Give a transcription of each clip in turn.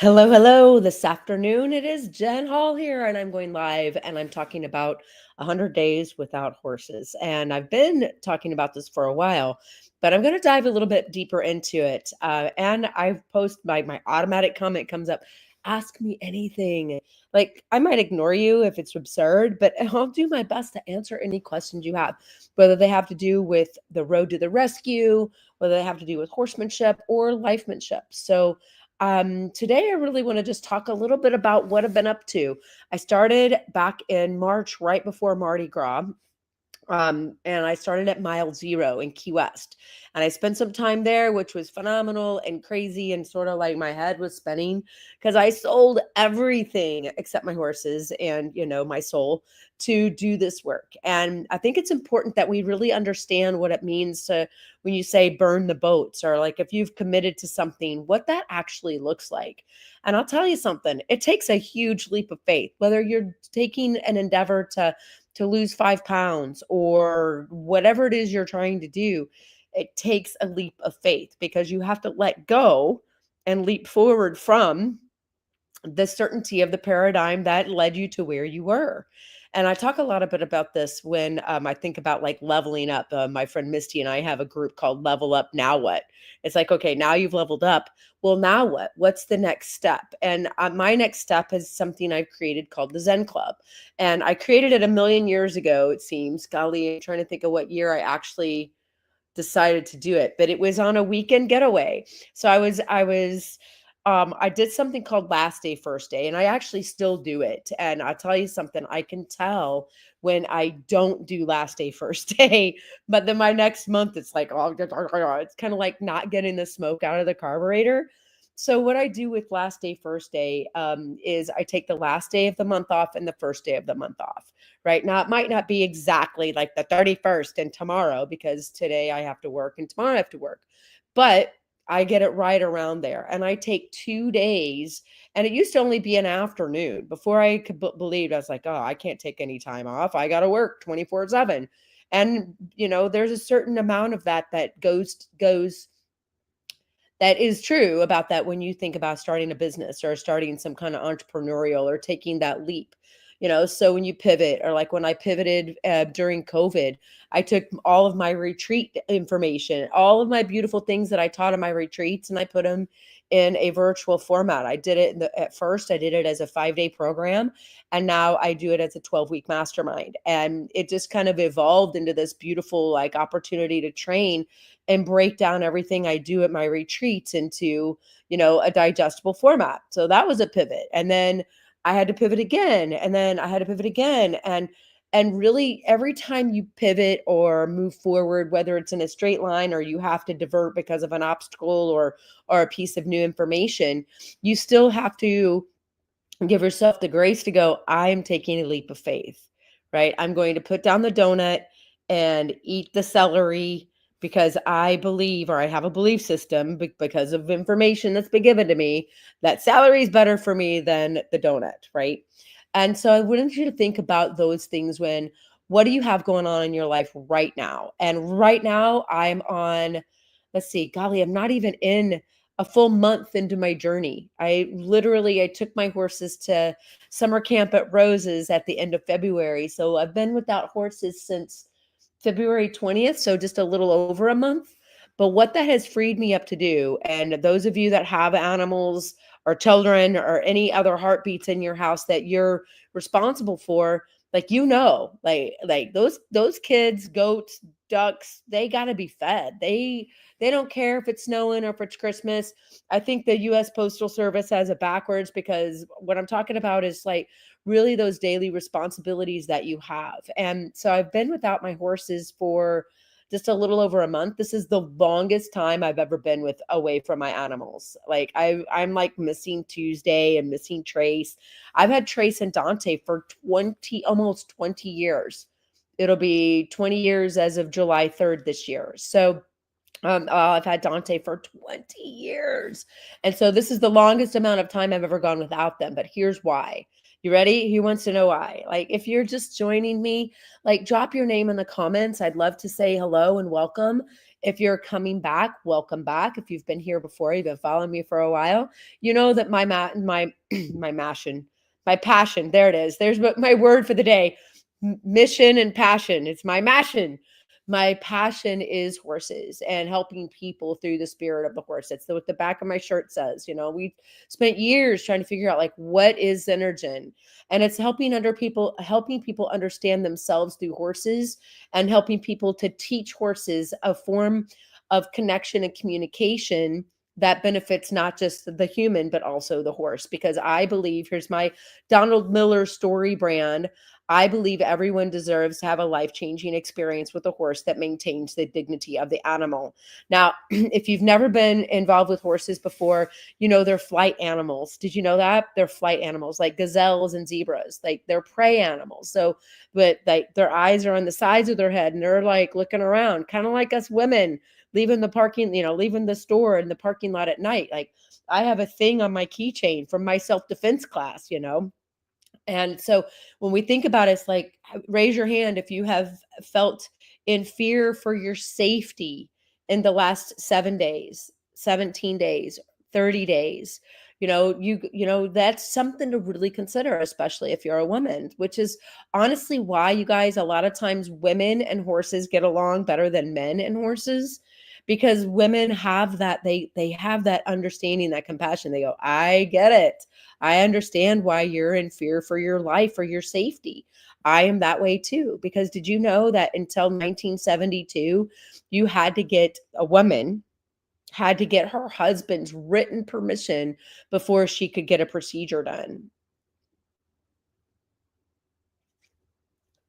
Hello, hello. This afternoon it is Jen Hall here, and I'm going live and I'm talking about 100 days without horses. And I've been talking about this for a while, but I'm going to dive a little bit deeper into it. And I post my automatic comment comes up, ask me anything. Like I might ignore you if it's absurd, but I'll do my best to answer any questions you have, whether they have to do with the road to the rescue, whether they have to do with horsemanship or lifemanship. Today, I really want to just talk a little bit about what I've been up to. I started back in March, right before Mardi Gras, and I started at mile zero in Key West. And I spent some time there, which was phenomenal and crazy, and sort of like my head was spinning because I sold everything except my horses and, my soul to do this work. And I think it's important that we really understand what it means to, when you say burn the boats, or like if you've committed to something, what that actually looks like. And I'll tell you something, it takes a huge leap of faith, whether you're taking an endeavor to lose 5 pounds or whatever it is you're trying to do. It takes a leap of faith because you have to let go and leap forward from the certainty of the paradigm that led you to where you were. And I talk a lot about this when I think about like leveling up. My friend Misty and I have a group called Level Up Now What? It's like, okay, now you've leveled up. Well, now what? What's the next step? And my next step is something I've created called the Zen Club. And I created it a million years ago, it seems. Golly, I'm trying to think of what year I actually decided to do it, but it was on a weekend getaway. So I did something called last day, first day, and I actually still do it. And I'll tell you something, I can tell when I don't do last day, first day, but then my next month, it's like, oh, it's kind of like not getting the smoke out of the carburetor. So what I do with last day, first day, is I take the last day of the month off and the first day of the month off. Right now, it might not be exactly like the 31st and tomorrow because today I have to work and tomorrow I have to work, but I get it right around there. And I take 2 days, and it used to only be an afternoon before I could believe. I was like, oh, I can't take any time off. I got to work 24/7. And, there's a certain amount of that goes that is true about that when you think about starting a business or starting some kind of entrepreneurial or taking that leap. So when you pivot, or like when I pivoted during COVID, I took all of my retreat information, all of my beautiful things that I taught in my retreats, and I put them in a virtual format. I did it at first, I did it as a 5-day program, and now I do it as a 12-week mastermind. And it just kind of evolved into this beautiful like opportunity to train and break down everything I do at my retreats into, a digestible format. So that was a pivot. And then I had to pivot again, and then I had to pivot again. And really every time you pivot or move forward, whether it's in a straight line or you have to divert because of an obstacle or a piece of new information, you still have to give yourself the grace to go, I'm taking a leap of faith, right? I'm going to put down the donut and eat the celery because I believe, or I have a belief system because of information that's been given to me, that celery is better for me than the donut, right? And so I want you to think about those things when, what do you have going on in your life right now? And right now I'm on, let's see, golly, I'm not even in a full month into my journey. I took my horses to summer camp at Roses at the end of February. So I've been without horses since February 20th, so just a little over a month. But what that has freed me up to do, and those of you that have animals or children or any other heartbeats in your house that you're responsible for, like, like those kids, goats, ducks, they got to be fed. They don't care if it's snowing or if it's Christmas. I think the US Postal Service has it backwards, because what I'm talking about is like really those daily responsibilities that you have. And so I've been without my horses for just a little over a month. This is the longest time I've ever been away from my animals. Like I'm like missing Tuesday and missing Trace. I've had Trace and Dante for almost 20 years. It'll be 20 years as of July 3rd this year. So I've had Dante for 20 years. And so this is the longest amount of time I've ever gone without them. But here's why. You ready? Who wants to know why? Like, if you're just joining me, like, drop your name in the comments. I'd love to say hello and welcome. If you're coming back, welcome back. If you've been here before, you've been following me for a while, you know that my my passion, there it is. There's my word for the day. Mission and passion. It's my passion. My passion is horses and helping people through the spirit of the horse. That's what the back of my shirt says. We spent years trying to figure out like what is Synergen, and it's helping people understand themselves through horses, and helping people to teach horses a form of connection and communication that benefits not just the human but also the horse. Because I believe, here's my Donald Miller story brand, I believe everyone deserves to have a life-changing experience with a horse that maintains the dignity of the animal. Now, if you've never been involved with horses before, they're flight animals. Did you know that? They're flight animals, like gazelles and zebras. Like, they're prey animals. So, but like their eyes are on the sides of their head and they're like looking around, kind of like us women leaving leaving the store in the parking lot at night. Like, I have a thing on my keychain from my self-defense class. And so when we think about it, it's like, raise your hand if you have felt in fear for your safety in the last 7 days, 17 days, 30 days. That's something to really consider, especially if you're a woman, which is honestly why, you guys, a lot of times women and horses get along better than men and horses, because women have that, they have that understanding, that compassion. They go, I get it. I understand why you're in fear for your life, for your safety. I am that way too. Because did you know that until 1972, a woman had to get her husband's written permission before she could get a procedure done?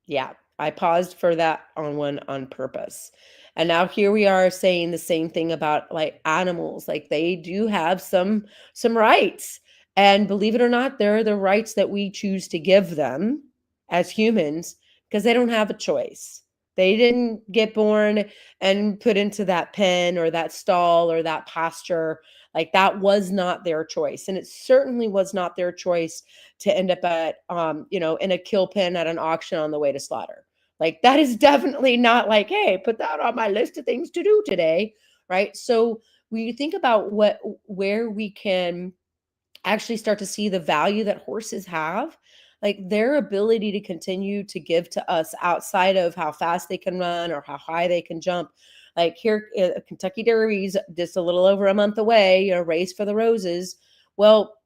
Yeah, I paused for that one on purpose. And now here we are saying the same thing about like animals. Like, they do have some rights. And believe it or not, they're the rights that we choose to give them as humans, because they don't have a choice. They didn't get born and put into that pen or that stall or that pasture. Like, that was not their choice. And it certainly was not their choice to end up at in a kill pen at an auction on the way to slaughter. Like, that is definitely not like, hey, put that on my list of things to do today, right? So when you think about where we can actually start to see the value that horses have, like their ability to continue to give to us outside of how fast they can run or how high they can jump. Like, here, Kentucky Derby's just a little over a month away, Race for the Roses. Well,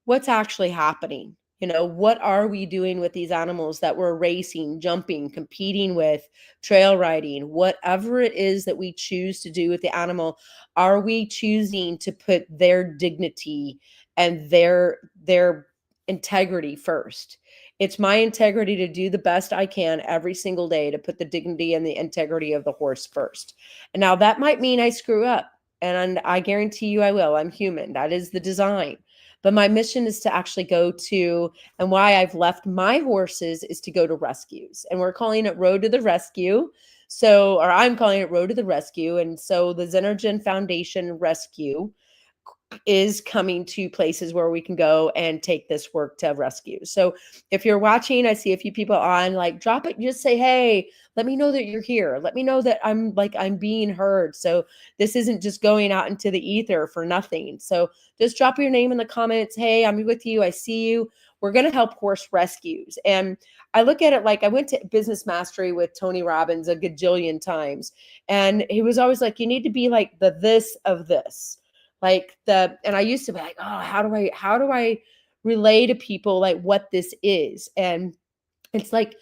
what's actually happening? What are we doing with these animals that we're racing, jumping, competing with, trail riding, whatever it is that we choose to do with the animal? Are we choosing to put their dignity and their integrity first? It's my integrity to do the best I can every single day to put the dignity and the integrity of the horse first. And now that might mean I screw up, and I guarantee you I will. I'm human. That is the design. But my mission is to actually go to, and why I've left my horses is to go to rescues. And we're calling it Road to the Rescue. So, or I'm calling it Road to the Rescue. And so the Synergen Foundation Rescue is coming to places where we can go and take this work to rescue. So if you're watching, I see a few people on, like, drop it, just say, hey, let me know that you're here. Let me know that I'm being heard. So this isn't just going out into the ether for nothing. So just drop your name in the comments. Hey, I'm with you. I see you. We're going to help horse rescues. And I look at it like, I went to Business Mastery with Tony Robbins a gajillion times. And he was always like, you need to be like the this of this. And I used to be like, oh, how do I relay to people like what this is? And it's like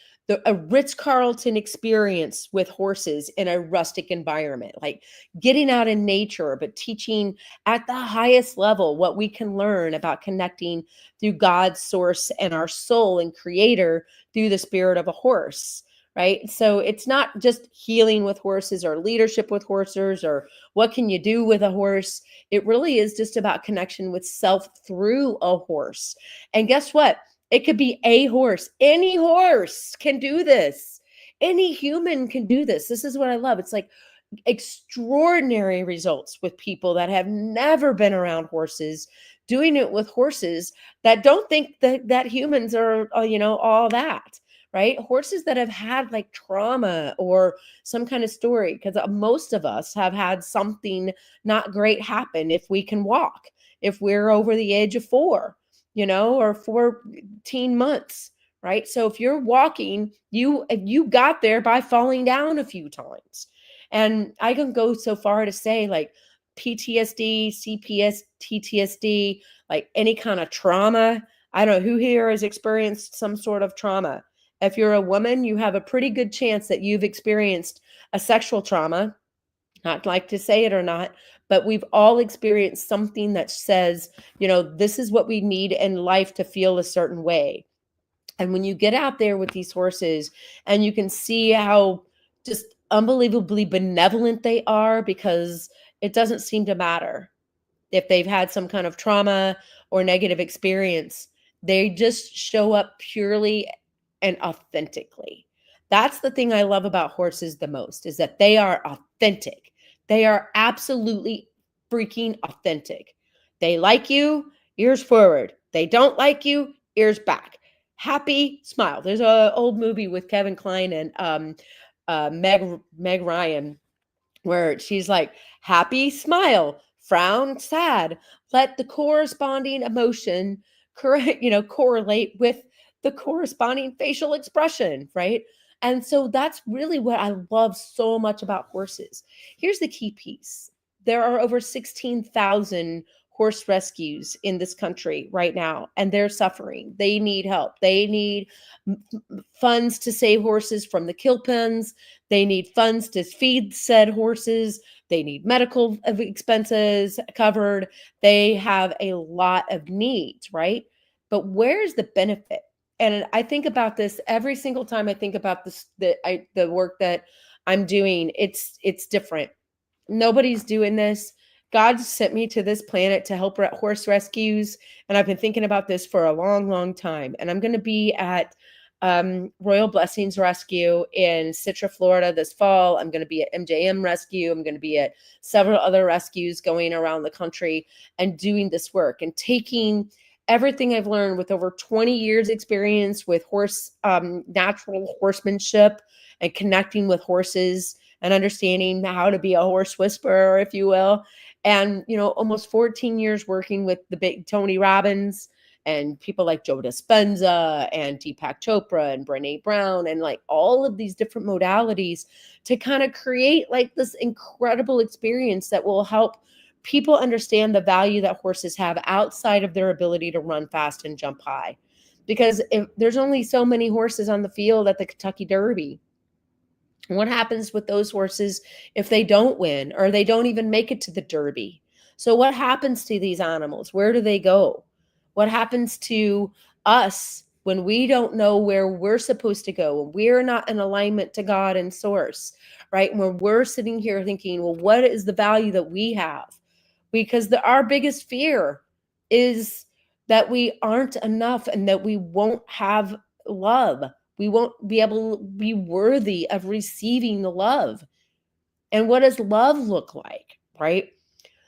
a Ritz-Carlton experience with horses in a rustic environment, like getting out in nature, but teaching at the highest level what we can learn about connecting through God's source and our soul and creator through the spirit of a horse. Right. So it's not just healing with horses or leadership with horses or what can you do with a horse. It really is just about connection with self through a horse. And guess what? It could be a horse. Any horse can do this. Any human can do this. This is what I love. It's like extraordinary results with people that have never been around horses, doing it with horses that don't think that humans are, all that. right? Horses that have had like trauma or some kind of story, because most of us have had something not great happen if we can walk, if we're over the age of 4, or 14 months, right? So if you're walking, you got there by falling down a few times. And I can go so far to say like PTSD, CPS, TTSD, like any kind of trauma. I don't know who here has experienced some sort of trauma. If you're a woman, you have a pretty good chance that you've experienced a sexual trauma. Not like to say it or not, but we've all experienced something that says, this is what we need in life to feel a certain way. And when you get out there with these horses and you can see how just unbelievably benevolent they are, because it doesn't seem to matter if they've had some kind of trauma or negative experience, they just show up purely and authentically. That's the thing I love about horses the most, is that they are authentic. They are absolutely freaking authentic. They like you, ears forward. They don't like you, ears back. Happy, smile. There's an old movie with Kevin Kline and Meg Ryan, where she's like, happy, smile, frown, sad. Let the corresponding emotion correlate with the corresponding facial expression, right? And so that's really what I love so much about horses. Here's the key piece. There are over 16,000 horse rescues in this country right now, and they're suffering. They need help. They need funds to save horses from the kill pens. They need funds to feed said horses. They need medical expenses covered. They have a lot of needs, right? But where's the benefit? And I think about this every single time I think about this, the work that I'm doing. It's different. Nobody's doing this. God sent me to this planet to help horse rescues, and I've been thinking about this for a long, long time. And I'm going to be at Royal Blessings Rescue in Citra, Florida this fall. I'm going to be at MJM Rescue. I'm going to be at several other rescues going around the country and doing this work and taking everything I've learned with over 20 years experience with natural horsemanship and connecting with horses and understanding how to be a horse whisperer, if you will. And, almost 14 years working with the big Tony Robbins and people like Joe Dispenza and Deepak Chopra and Brené Brown and like all of these different modalities to kind of create like this incredible experience that will help people understand the value that horses have outside of their ability to run fast and jump high. Because if there's only so many horses on the field at the Kentucky Derby, what happens with those horses if they don't win or they don't even make it to the Derby? So what happens to these animals? Where do they go? What happens to us when we don't know where we're supposed to go, when we're not in alignment to God and source, right? When we're sitting here thinking, well, what is the value that we have? Because our biggest fear is that we aren't enough and that we won't have love. We won't be able to be worthy of receiving the love. And what does love look like, right?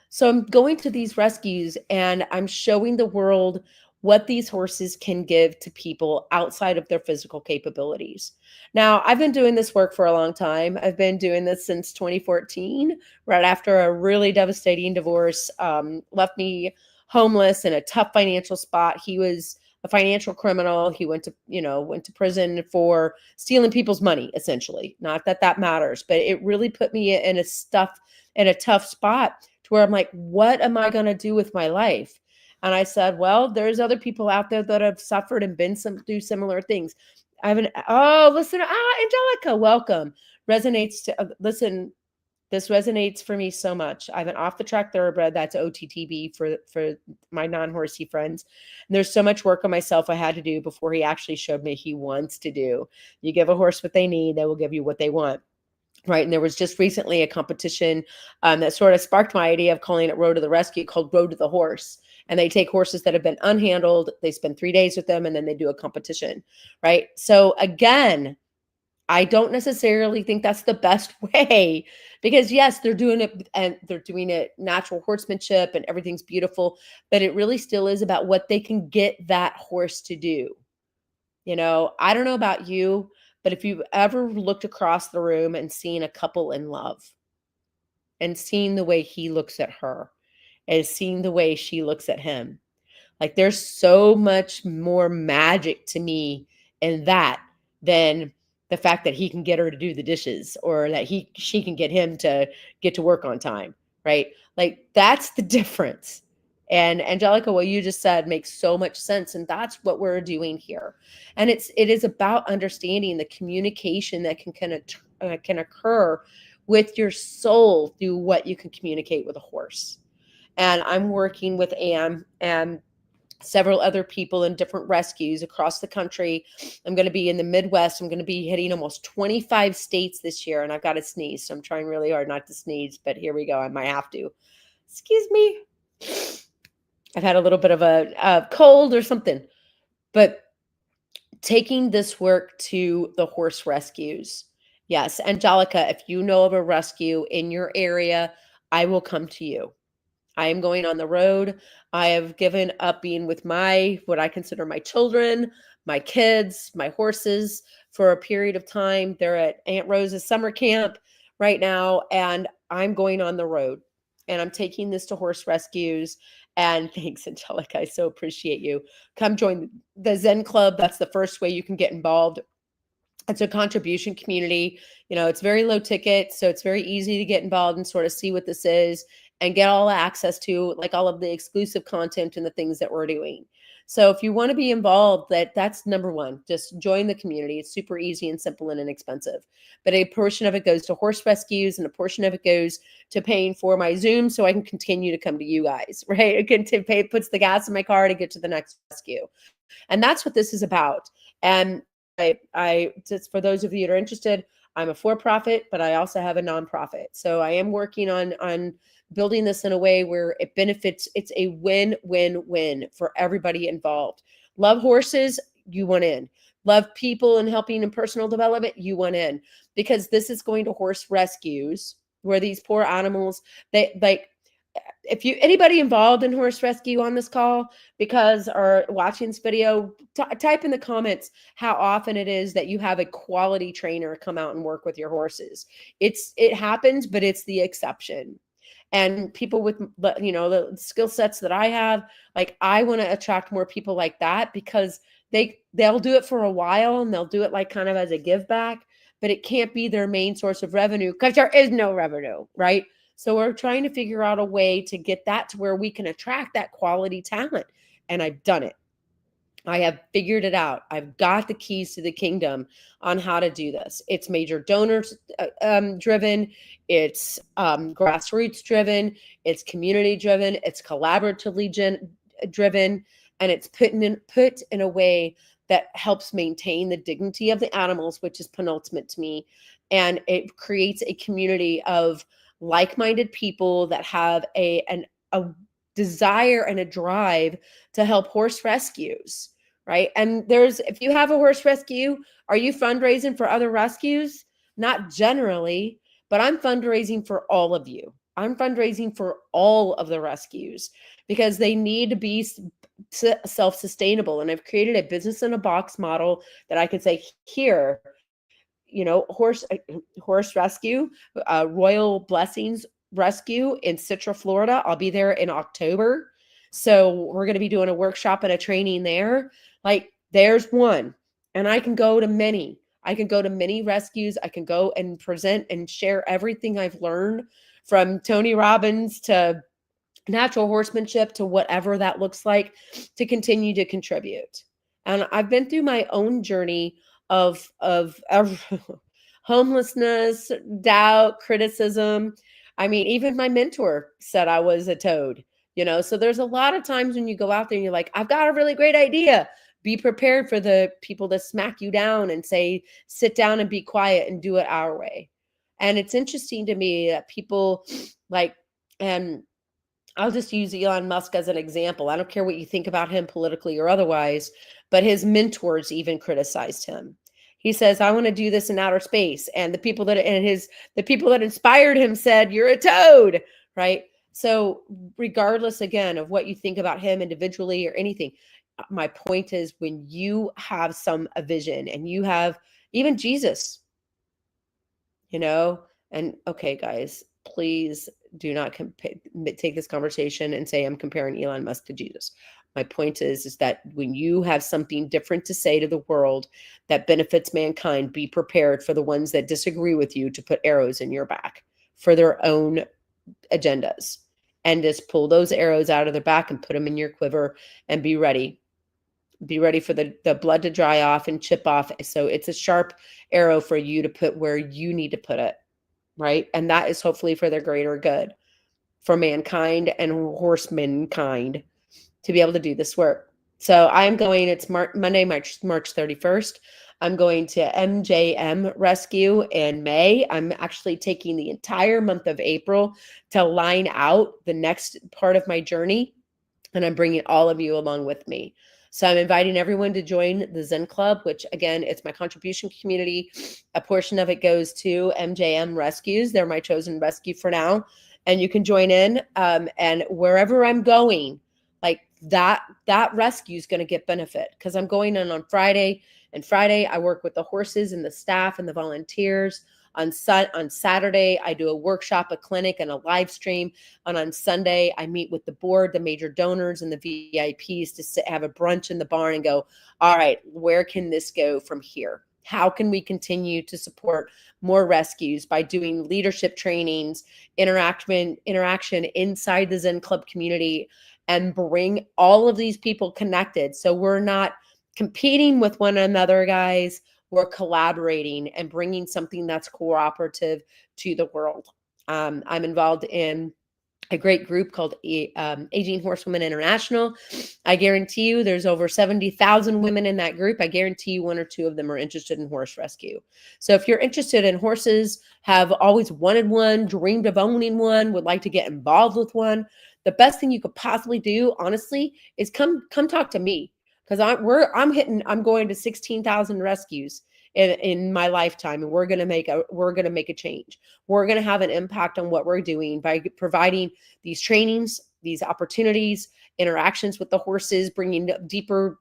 So I'm going to these rescues and I'm showing the world what these horses can give to people outside of their physical capabilities. Now, I've been doing this work for a long time. I've been doing this since 2014, right after a really devastating divorce, left me homeless in a tough financial spot. He was a financial criminal. He went to prison for stealing people's money, essentially. Not that that matters, but it really put me in a tough spot to where I'm like, what am I going to do with my life? And I said, well, there's other people out there that have suffered and been through similar things. Listen, Angelica, welcome. Listen, this resonates for me so much. I have an off the track thoroughbred. That's OTTB for my non-horsey friends. And there's so much work on myself I had to do before he actually showed me he wants to do. You give a horse what they need, they will give you what they want. Right. And there was just recently a competition that sort of sparked my idea of calling it Road to the Rescue, called Road to the Horse. And they take horses that have been unhandled. They spend 3 days with them and then they do a competition. Right. So again, I don't necessarily think that's the best way, because yes, they're doing it and they're doing it natural horsemanship and everything's beautiful, but it really still is about what they can get that horse to do. I don't know about you, but if you've ever looked across the room and seen a couple in love and seen the way he looks at her and seen the way she looks at him, like, there's so much more magic to me in that than the fact that he can get her to do the dishes or that she can get him to get to work on time, right? Like, that's the difference. And Angelica, what you just said makes so much sense, and that's what we're doing here. And it is about understanding the communication that can occur with your soul through what you can communicate with a horse. And I'm working with Anne and several other people in different rescues across the country. I'm going to be in the Midwest. I'm going to be hitting almost 25 states this year, and I've got to sneeze. So I'm trying really hard not to sneeze, but here we go. I might have to. Excuse me. I've had a little bit of a cold or something, but taking this work to the horse rescues. Yes, Angelica, if you know of a rescue in your area, I will come to you. I am going on the road. I have given up being with what I consider my children, my kids, my horses for a period of time. They're at Aunt Rose's summer camp right now, and I'm going on the road. And I'm taking this to horse rescues. And thanks, Angelica. I so appreciate you. Come join the Zen Club. That's the first way you can get involved. It's a contribution community. It's very low ticket, so it's very easy to get involved and sort of see what this is and get all access to like all of the exclusive content and the things that we're doing. So if you want to be involved, that's number one. Just join the community. It's super easy and simple and inexpensive. But a portion of it goes to horse rescues and a portion of it goes to paying for my Zoom so I can continue to come to you guys, right? It can puts the gas in my car to get to the next rescue. And that's what this is about. And I just, for those of you that are interested, I'm a for-profit, but I also have a nonprofit. So I am working on building this in a way where it benefits. It's a win-win-win for everybody involved. Love horses, you want in. Love people and helping in personal development, you want in. Because this is going to horse rescues where these poor animals, if anybody involved in horse rescue on this call because are watching this video, type in the comments how often it is that you have a quality trainer come out and work with your horses. It happens, but it's the exception. And people with the skill sets that I have, like, I want to attract more people like that because they'll do it for a while and they'll do it like kind of as a give back, but it can't be their main source of revenue because there is no revenue, right? So we're trying to figure out a way to get that to where we can attract that quality talent. And I've done it. I have figured it out. I've got the keys to the kingdom on how to do this. It's major donors driven. It's grassroots driven. It's community driven. It's collaboratively driven. And it's put in a way that helps maintain the dignity of the animals, which is penultimate to me. And it creates a community of like-minded people that have a desire and a drive to help horse rescues, right? And if you have a horse rescue, are you fundraising for other rescues? Not generally, but I'm fundraising for all of you. I'm fundraising for all of the rescues because they need to be self-sustainable. And I've created a business in a box model that I could say, here, horse rescue, Royal Blessings Rescue in Citra, Florida. I'll be there in October. So we're going to be doing a workshop and a training there. Like, there's one. And I can go to many. I can go to many rescues. I can go and present and share everything I've learned from Tony Robbins to natural horsemanship to whatever that looks like to continue to contribute. And I've been through my own journey of homelessness, doubt, criticism. I mean, even my mentor said I was a toad, so there's a lot of times when you go out there and you're like, I've got a really great idea. Be prepared for the people to smack you down and say, sit down and be quiet and do it our way. And it's interesting to me that people and I'll just use Elon Musk as an example. I don't care what you think about him politically or otherwise, but his mentors even criticized him. He says, I want to do this in outer space. And the people that inspired him said, you're a toad, right? So regardless, again, of what you think about him individually or anything, my point is, when you have a vision and you have even Jesus, you know, and okay, guys, please do not take this conversation and say I'm comparing Elon Musk to Jesus. My point is that when you have something different to say to the world that benefits mankind, be prepared for the ones that disagree with you to put arrows in your back for their own agendas, and just pull those arrows out of their back and put them in your quiver, and be ready. Be ready for the blood to dry off and chip off. So it's a sharp arrow for you to put where you need to put it, right? And that is hopefully for the greater good, for mankind and horsemankind to be able to do this work. So I'm going, it's Monday, March 31st. I'm going to MJM Rescue in May. I'm actually taking the entire month of April to line out the next part of my journey, and I'm bringing all of you along with me. So I'm inviting everyone to join the Zen Club, which again, it's my contribution community. A portion of it goes to MJM Rescues. They're my chosen rescue for now. And you can join in, and wherever I'm going, like that rescue is going to get benefit, because I'm going in on Friday, and Friday I work with the horses and the staff and the volunteers. On Saturday, I do a workshop, a clinic, and a live stream. And on Sunday, I meet with the board, the major donors, and the VIPs to have a brunch in the barn and go, all right, where can this go from here? How can we continue to support more rescues by doing leadership trainings, interaction inside the Zen Club community, and bring all of these people connected? So we're not competing with one another, guys. We're collaborating and bringing something that's cooperative to the world. I'm involved in a great group called Aging Horsewomen International. I guarantee you there's over 70,000 women in that group. I guarantee you one or two of them are interested in horse rescue. So if you're interested in horses, have always wanted one, dreamed of owning one, would like to get involved with one, the best thing you could possibly do, honestly, is come talk to me. Because I'm going to 16,000 rescues in my lifetime, and we're gonna make a change. We're gonna have an impact on what we're doing by providing these trainings, these opportunities, interactions with the horses, bringing deeper,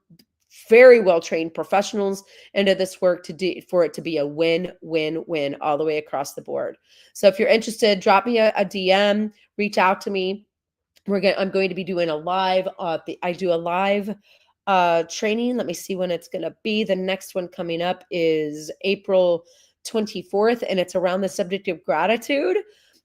very well trained professionals into this work for it to be a win-win-win all the way across the board. So if you're interested, drop me a DM, reach out to me. I'm going to be doing a live. I do a live training. Let me see when it's going to be. The next one coming up is April 24th, and it's around the subject of gratitude,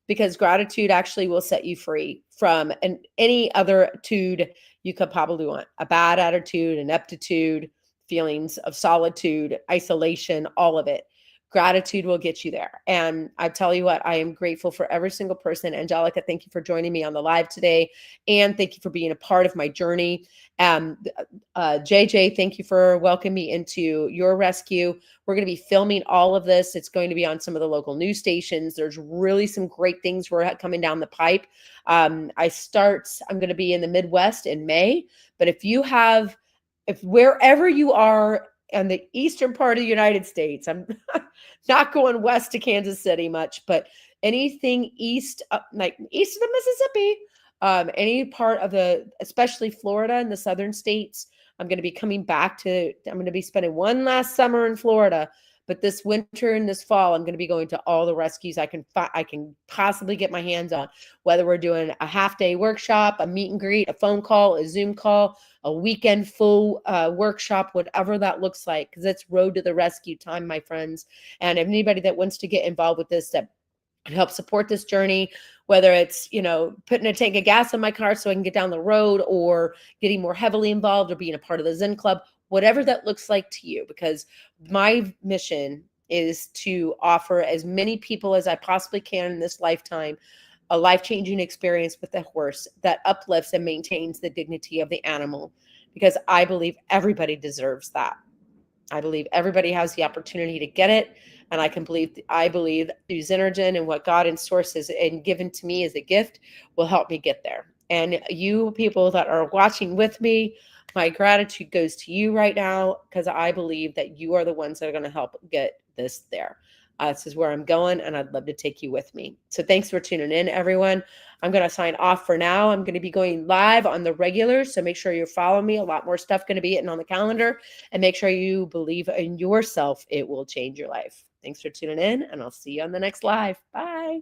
because gratitude actually will set you free from any other attitude you could probably want. A bad attitude, ineptitude, feelings of solitude, isolation, all of it. Gratitude will get you there. And I tell you what, I am grateful for every single person. Angelica, thank you for joining me on the live today. And thank you for being a part of my journey. JJ, thank you for welcoming me into your rescue. We're going to be filming all of this. It's going to be on some of the local news stations. There's really some great things we're coming down the pipe. I'm going to be in the Midwest in May. But if wherever you are in the eastern part of the United States, I'm not going west to Kansas City much, but anything east, like east of the Mississippi, any part of especially Florida and the southern states, I'm going to be I'm going to be spending one last summer in Florida, but this winter and this fall, I'm going to be going to all the rescues I can possibly get my hands on, whether we're doing a half-day workshop, a meet and greet, a phone call, a Zoom call, a weekend full workshop, whatever that looks like, because it's road to the rescue time, my friends. And if anybody that wants to get involved with this, that help support this journey, whether it's, putting a tank of gas in my car so I can get down the road, or getting more heavily involved, or being a part of the Zen Club, whatever that looks like to you, because my mission is to offer as many people as I possibly can in this lifetime a life-changing experience with the horse that uplifts and maintains the dignity of the animal, because I believe everybody deserves that. I believe everybody has the opportunity to get it. And I believe through Zenergen and what God in source has and given to me as a gift will help me get there. And you people that are watching with me, my gratitude goes to you right now, because I believe that you are the ones that are going to help get this there. This is where I'm going, and I'd love to take you with me. So thanks for tuning in, everyone. I'm going to sign off for now. I'm going to be going live on the regular, so make sure you follow me. A lot more stuff going to be hitting on the calendar, and make sure you believe in yourself. It will change your life. Thanks for tuning in, and I'll see you on the next live. Bye.